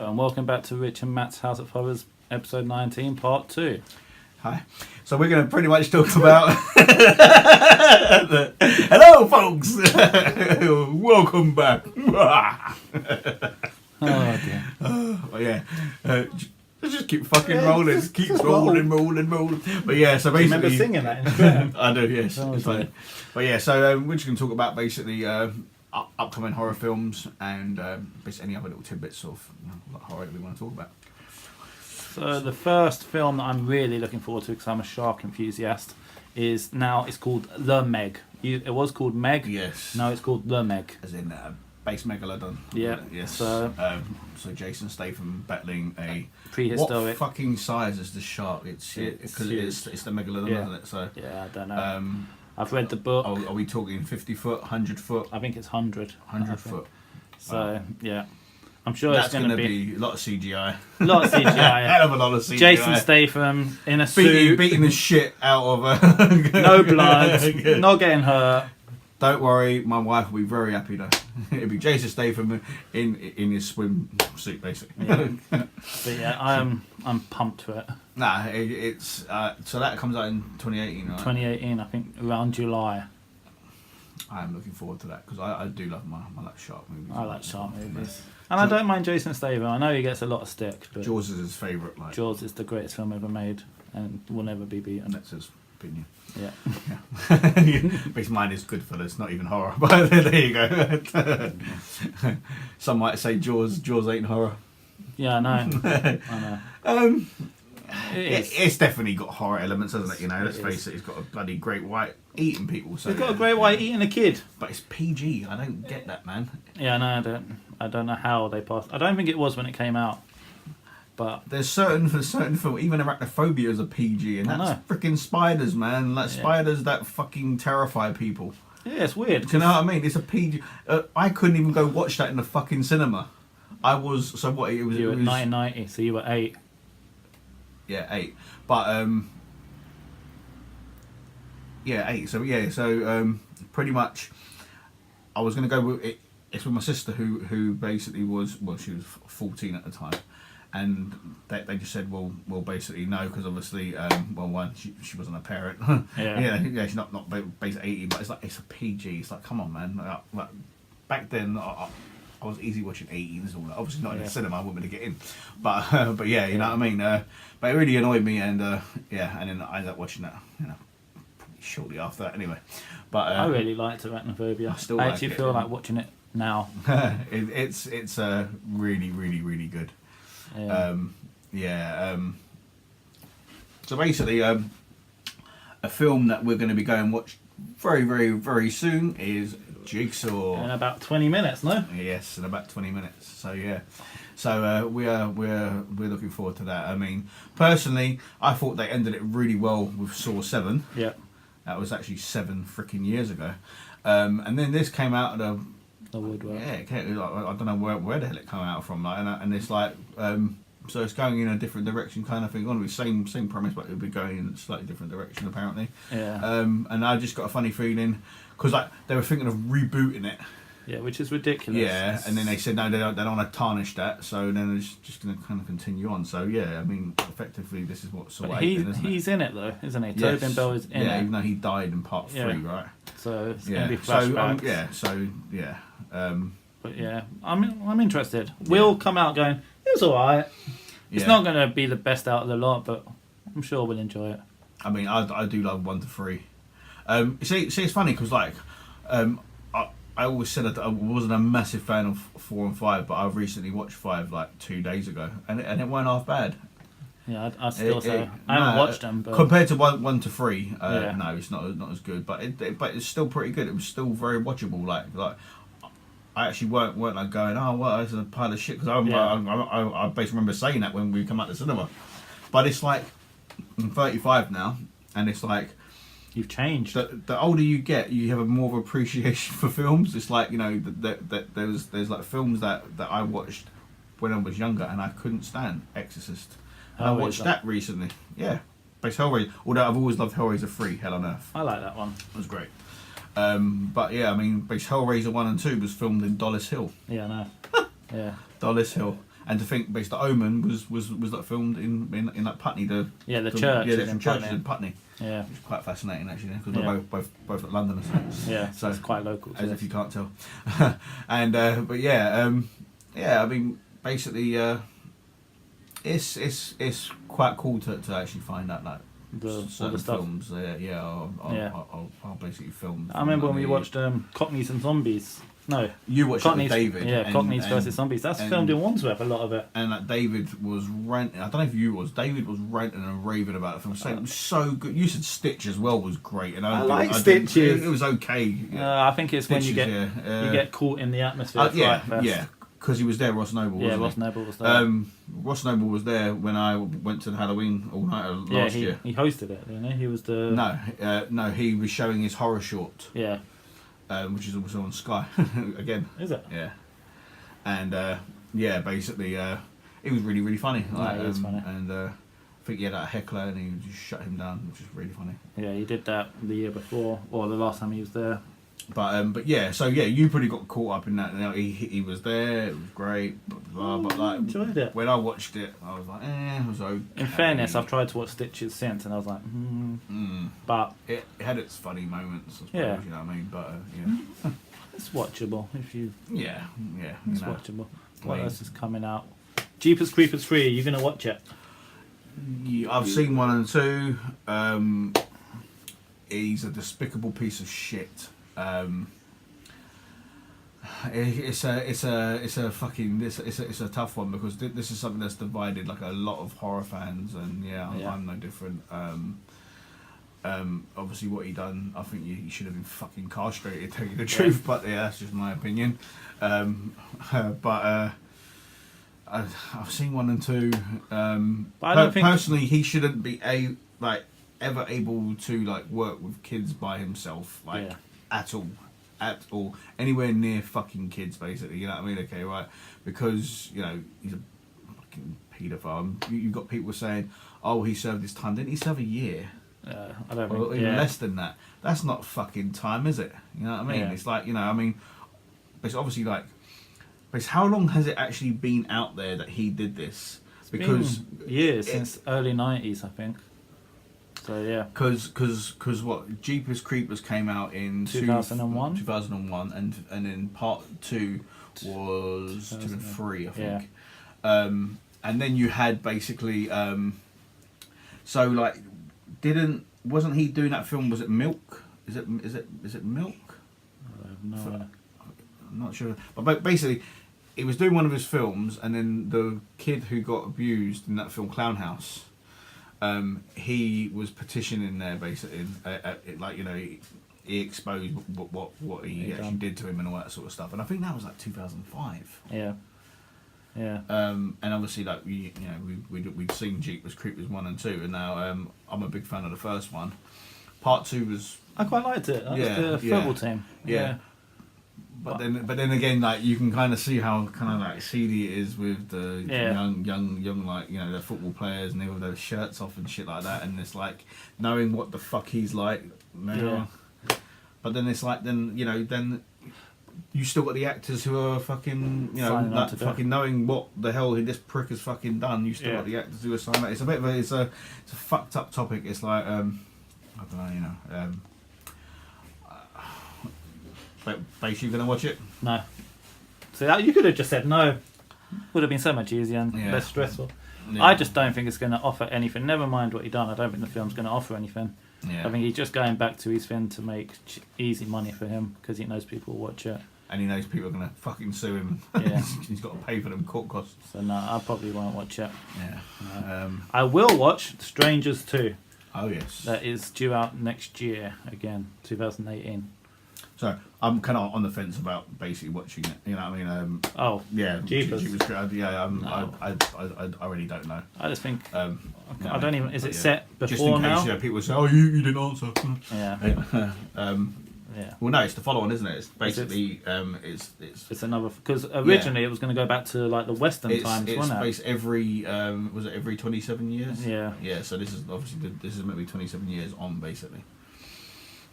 And welcome back to Rich and Matt's House of Horrors, episode 19, part 2. Hi. So we're going to pretty much talk about... Hello, folks! Welcome back. Oh, dear. Yeah. Let's just keep fucking rolling. It keeps rolling. But yeah, so basically... Remember singing that? I do, yes. Oh, It's fine. But yeah, so we're just going to talk about basically upcoming horror films and basically any other little tidbits of horror that we want to talk about. So the first film that I'm really looking forward to, because I'm a shark enthusiast, is now, it's called The Meg. It was called Meg. Yes. Now it's called The Meg. As in base megalodon. Yeah. Yes. So Jason Statham battling a prehistoric. What fucking size is the shark? It's the megalodon, Yeah. isn't it? So Yeah, I don't know. I've read the book. are we talking 50 foot, 100 foot? I think it's 100. 100 foot. So, Wow. yeah. I'm sure That's it's going to be a lot of CGI. a lot of CGI. Hell of a lot of CGI. Jason Statham in a suit. beating the shit out of No blood. Not getting hurt. Don't worry, my wife will be very happy though. It'll be Jason Statham in his swim suit, basically. Yeah. But yeah, I'm pumped for it. Nah, it's so that comes out in 2018, right? 2018, I think, around July. I am looking forward to that because I do love my like shark movies. I like shark movies. And I don't mind Jason Statham. I know he gets a lot of stick, but Jaws is his favourite. Like Jaws is the greatest film ever made and will never be beaten. that's his opinion. Yeah. But mine is Goodfellas, not even horror. But there you go. Some might say Jaws ain't horror. Yeah, I know. I know. It's definitely got horror elements, hasn't it? You know, let's It face is. it. It's got a bloody great white eating people. So He's got a great white eating a kid. but it's PG. I don't get that, man. Yeah, no, I don't know how they passed. I don't think it was when it came out. But There's certain film, even arachnophobia is a PG, and I that's know. freaking spiders, man. Like Yeah. spiders that fucking terrify people. yeah, it's weird. Do you know what I mean? It's a PG. I couldn't even go watch that in the fucking cinema. I was so what it was. You it were was 1990, so you were 8. Yeah, 8. But yeah, 8. So pretty much, I was gonna go with it. It's with my sister who basically she was 14 at the time, and they just said well basically no, because obviously one she wasn't a parent. Yeah. yeah, she's not basically 18, but it's a PG. It's like come on, man. Like back then I was easy watching 18s and all that. Obviously not in the cinema, I wouldn't be able to get in. But yeah, you know what I mean. But it really annoyed me, and and then I ended up watching that. You know, probably shortly after that, anyway. But I really liked Arachnophobia. still I like actually it, feel yeah. like watching it now. it's really good. Yeah. So basically, a film that we're going to be going watch very soon is Jigsaw. In about 20 minutes, no? Yes, in about 20 minutes. So yeah, so we're looking forward to that. I mean, personally, I thought they ended it really well with Saw 7. Yeah. That was actually 7 freaking years ago, and then this came out of The woodwork. yeah, it came, like, I don't know where the hell it came out from, like, and it's like so it's going in a different direction kind of thing. On with same premise, but it'll be going in a slightly different direction apparently. Yeah. And I just got a funny feeling because like they were thinking of rebooting it. Yeah, which is ridiculous. Yeah, and then they said no, they don't want to tarnish that, so then it's just going to kind of continue on. So yeah, I mean, effectively, this is what Saw 8 isn't it? He's in it though, isn't he? Yes. Tobin Bell is in yeah, it. even though he died in part 3, Yeah. right? So it's Yeah. going to be flashbacks. So yeah. But yeah, I'm interested. We'll come out going, it was alright. It's Yeah. not going to be the best out of the lot, but I'm sure we'll enjoy it. I mean, I do love 1 to 3. See, it's funny because like, I always said that I wasn't a massive fan of 4 and 5, but I've recently watched 5 like 2 days ago, and it weren't half bad. Yeah, I still say I haven't watched them, but compared to 1 to 3, Yeah. no, it's not as good, but it's still pretty good. It was still very watchable. Like I actually weren't like going, oh well, this is a pile of shit, because I basically remember saying that when we come out the cinema. But it's like I'm 35 now, and it's like you've changed. the older you get, you have a more of appreciation for films. It's like, you know, that there's like films that I watched when I was younger and I couldn't stand. Exorcist. And I watched that recently. Yeah, based Hellraiser. Although I've always loved Hellraiser 3, Hell on Earth. I like that one. It was great. But yeah, I mean, based Hellraiser 1 and 2 was filmed in Dollis Hill. Yeah, I know. Yeah. Dollis Hill. And to think, based on Omen was like filmed in like Putney, church. Yeah, the different churches in Putney. Yeah, which is quite fascinating actually, because we're both at Londoners. Yeah, so it's quite local. As if you can't tell. And but I mean, basically, it's quite cool to actually find out like certain films. I'll basically film. I remember when we watched Cockneys and Zombies. No, you watched it with David. Yeah, Cockneys versus Zombies. That's filmed in Wandsworth, a lot of it. And like David was ranting. I don't know if you was. David was ranting and raving about the film, saying it was so good. You said Stitch as well was great, and I like Stitches. It was okay. Yeah. I think it's Stitches, when you get caught in the atmosphere. Yeah. Because he was there, Ross Noble. Yeah, Ross Noble was there. Ross Noble was there when I went to the Halloween all night last year. He hosted it, didn't he? He was the no. He was showing his horror short. Yeah. Which is also on Sky again. Is it? Yeah. And basically, it was really really funny. It was funny. And I think he had a heckler and he just shut him down, which is really funny. Yeah, he did that the year before, or the last time he was there. But you probably got caught up in that. He was there. It was great. But like, enjoyed it. When I watched it, I was like, it was okay. In fairness, I've tried to watch Stitches since, and I was like, but it had its funny moments. I suppose, you know what I mean. But it's watchable if you. Yeah. It's watchable. What else is coming out? Jeepers Creepers 3. Are you gonna watch it? Yeah, I've seen 1 and 2. He's a despicable piece of shit. It's a tough one because this is something that's divided like a lot of horror fans, and I'm no different. Obviously what he done, I think he should have been fucking castrated, to tell you the truth, but that's just my opinion. I've seen 1 and 2. But I don't think personally he shouldn't be ever able to like work with kids by himself, at all, anywhere near fucking kids, basically. You know what I mean? Okay, right? Because he's a fucking paedophile. You've got people saying, "Oh, he served his time." Didn't he serve a year? I don't or even less than that. That's not fucking time, is it? You know what I mean? Yeah. It's like it's obviously like, but how long has it actually been out there that he did this? Because years since early 90s, I think. So yeah, because what Jeepers Creepers came out in 2001, 2001, and then part 2 was 2003, I think. Yeah. And then you had basically, so like, wasn't he doing that film? Was it Milk? Is it Milk? No, I'm not sure, but basically, he was doing one of his films, and then the kid who got abused in that film, Clown House. He was petitioning there basically, he exposed what he actually did to him and all that sort of stuff, and I think that was like 2005. Yeah. And obviously, like we'd seen Jeepers Creepers 1 and 2, and now I'm a big fan of the first one. Part 2 was I quite liked it. That was the football team. Yeah. But then again, like you can kind of see how kind of like seedy it is with the young like the football players, and they with their shirts off and shit like that, and it's like knowing what the fuck he's like now. Yeah. But then it's like then you still got the actors who are fucking fucking knowing what the hell this prick has fucking done. You still got the actors who are signing that. It's a bit of it's a fucked up topic. It's like I don't know, But basically, you're going to watch it? No. So you could have just said no. Would have been so much easier and less stressful. Yeah. I just don't think it's going to offer anything. Never mind what he done. I don't think the film's going to offer anything. Yeah. I think he's just going back to his thing to make easy money for him because he knows people will watch it. And he knows people are going to fucking sue him. Yeah. He's got to pay for them court costs. So no, I probably won't watch it. Yeah. No. I will watch Strangers 2. Oh yes. That is due out next year again, 2018. So I'm kind of on the fence about basically watching it. You know what I mean? Jeepers. I really don't know. I just think I don't even. Is it set before just in case, now? People say, "Oh, you didn't answer." Yeah. Yeah. Well, no, it's the follow-on, isn't it? It's basically it's another because originally it was going to go back to like the Western times, wasn't it? It's every was it every 27 years? Yeah. Yeah. So this is obviously maybe 27 years on basically.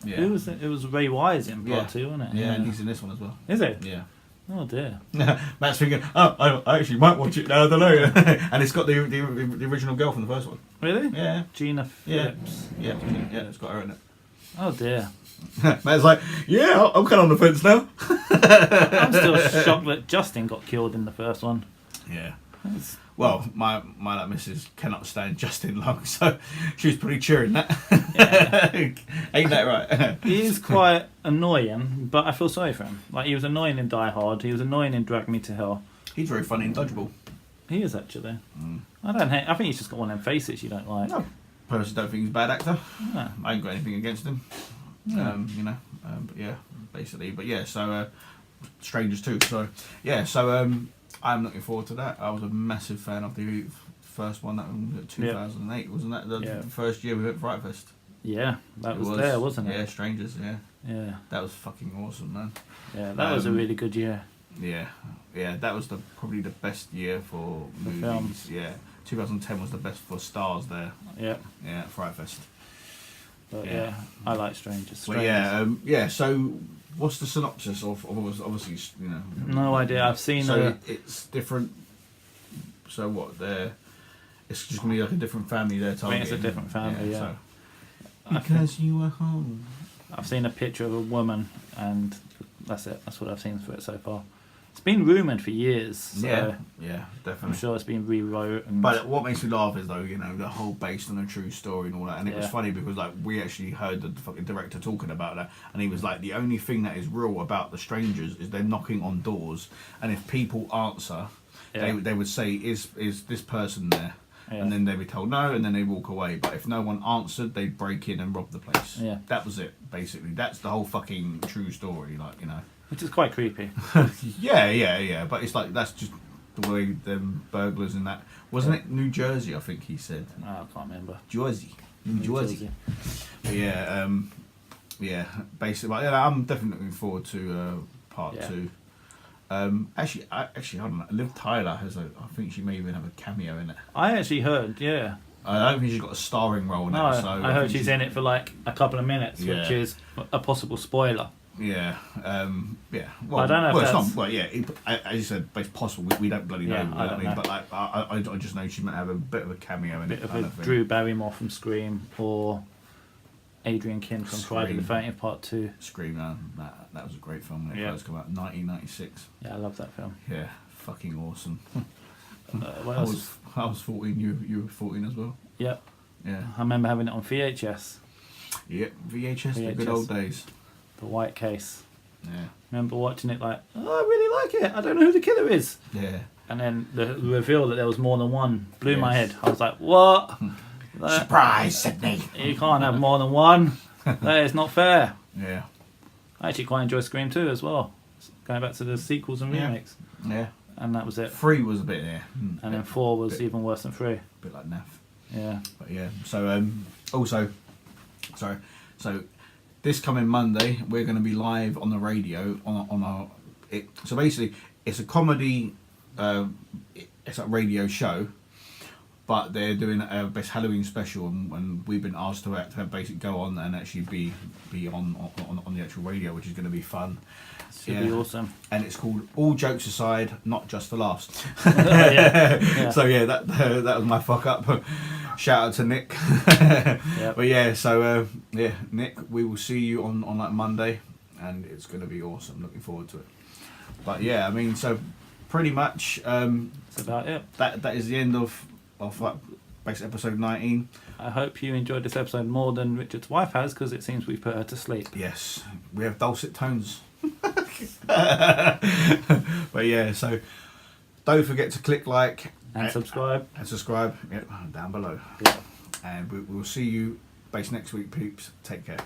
Yeah. Who was it? It was Ray Wise in part 2, wasn't it? Yeah, and he's in this one as well. Is it? Yeah. Oh dear. Matt's thinking, I actually might watch it now. I don't know. And it's got the original girl from the first one. Really? Yeah. Gina Phillips. Yeah, it's got her in it. Oh dear. Matt's like, yeah, I'm kind of on the fence now. I'm still shocked that Justin got killed in the first one. Yeah. Well, my like missus cannot stand Justin Long, so she was pretty cheering that. Yeah. Ain't that right? He is quite annoying, but I feel sorry for him. Like, he was annoying in Die Hard, he was annoying in Drag Me to Hell. He's very funny in Dodgeball. He is, actually. I think he's just got one of them faces you don't like. No. Personally don't think he's a bad actor. No. I ain't got anything against him. No. But yeah, basically. But yeah, so Strangers too. So yeah, so I'm looking forward to that. I was a massive fan of the first one, that was 2008, wasn't that the first year we went Fright Fest? Yeah, that was there, wasn't it? Yeah, Strangers, Yeah. That was fucking awesome, man. Yeah, that was a really good year. Yeah, that was probably the best year for movies. Films. Yeah, 2010 was the best for stars there. Yeah. Yeah, Fright Fest. But yeah, I like Strangers. Well, yeah. So, what's the synopsis of obviously, you know? No idea. I've seen. So it's different. So what? It's just gonna be like a different family there. I think it's a different family. Yeah. So, because you were home. I've seen a picture of a woman, and that's it. That's what I've seen for it so far. It's been rumoured for years. So yeah, definitely. I'm sure it's been rewrote. But what makes me laugh is though, you know, the whole based on a true story and all that. And it was funny because like we actually heard the fucking director talking about that, and he was like, the only thing that is real about the Strangers is they're knocking on doors, and if people answer, they would say, is this person there? Yeah. And then they'd be told no, and then they walk away. But if no one answered, they'd break in and rob the place. Yeah, that was it basically. That's the whole fucking true story, like, you know. Which is quite creepy. yeah. But it's like, that's just the way them burglars and that. Wasn't it New Jersey, I think he said? No, I can't remember. New Jersey. But yeah, basically. But yeah, I'm definitely looking forward to part 2. Actually, hold on. Liv Tyler has I think she may even have a cameo in it. I actually heard, yeah. I don't think she's got a starring role in it. So I heard she's in it for like a couple of minutes, which is a possible spoiler. Yeah, Well, I don't know. It's not. Well, yeah. As you said, it's possible. We don't bloody know. I don't know. But like, I just know she might have a bit of a cameo in it. Bit of a Drew Barrymore from Scream, or Adrian Kin from Friday the 13th Part 2. Scream, that was a great film when it first came out, 1996. Yeah, I love that film. Yeah, fucking awesome. What else? I was 14. You were 14 as well. Yep. Yeah. I remember having it on VHS. Yep, VHS. The good old days. The white case. Yeah. Remember watching it like, I really like it. I don't know who the killer is. Yeah. And then the reveal that there was more than one blew my head. I was like, what? Surprise, Sydney. You can't have more than one. That is not fair. Yeah. I actually quite enjoy Scream 2 as well. Going back to the sequels and remakes. Yeah. And that was it. 3 was a bit there. And then 4 was even worse than 3. A bit like naff. Yeah. But yeah. So so this coming Monday we're going to be live on the radio on our. So basically, it's a comedy. It's a radio show. But they're doing a best Halloween special, and we've been asked to basically go on and actually be on the actual radio, which is going to be fun. Should be awesome. And it's called All Jokes Aside, Not Just for Laughs. Yeah. So yeah, that was my fuck up. Shout out to Nick. Yep. But yeah, so Nick, we will see you on like Monday, and it's going to be awesome. Looking forward to it. But yeah, I mean, so pretty much that's about it. That is the end of basically episode 19. I hope you enjoyed this episode more than Richard's wife has, because it seems we've put her to sleep. Yes, we have dulcet tones. But yeah, so don't forget to click like and subscribe. Down below. Yeah. And we'll see you next week, peeps. Take care.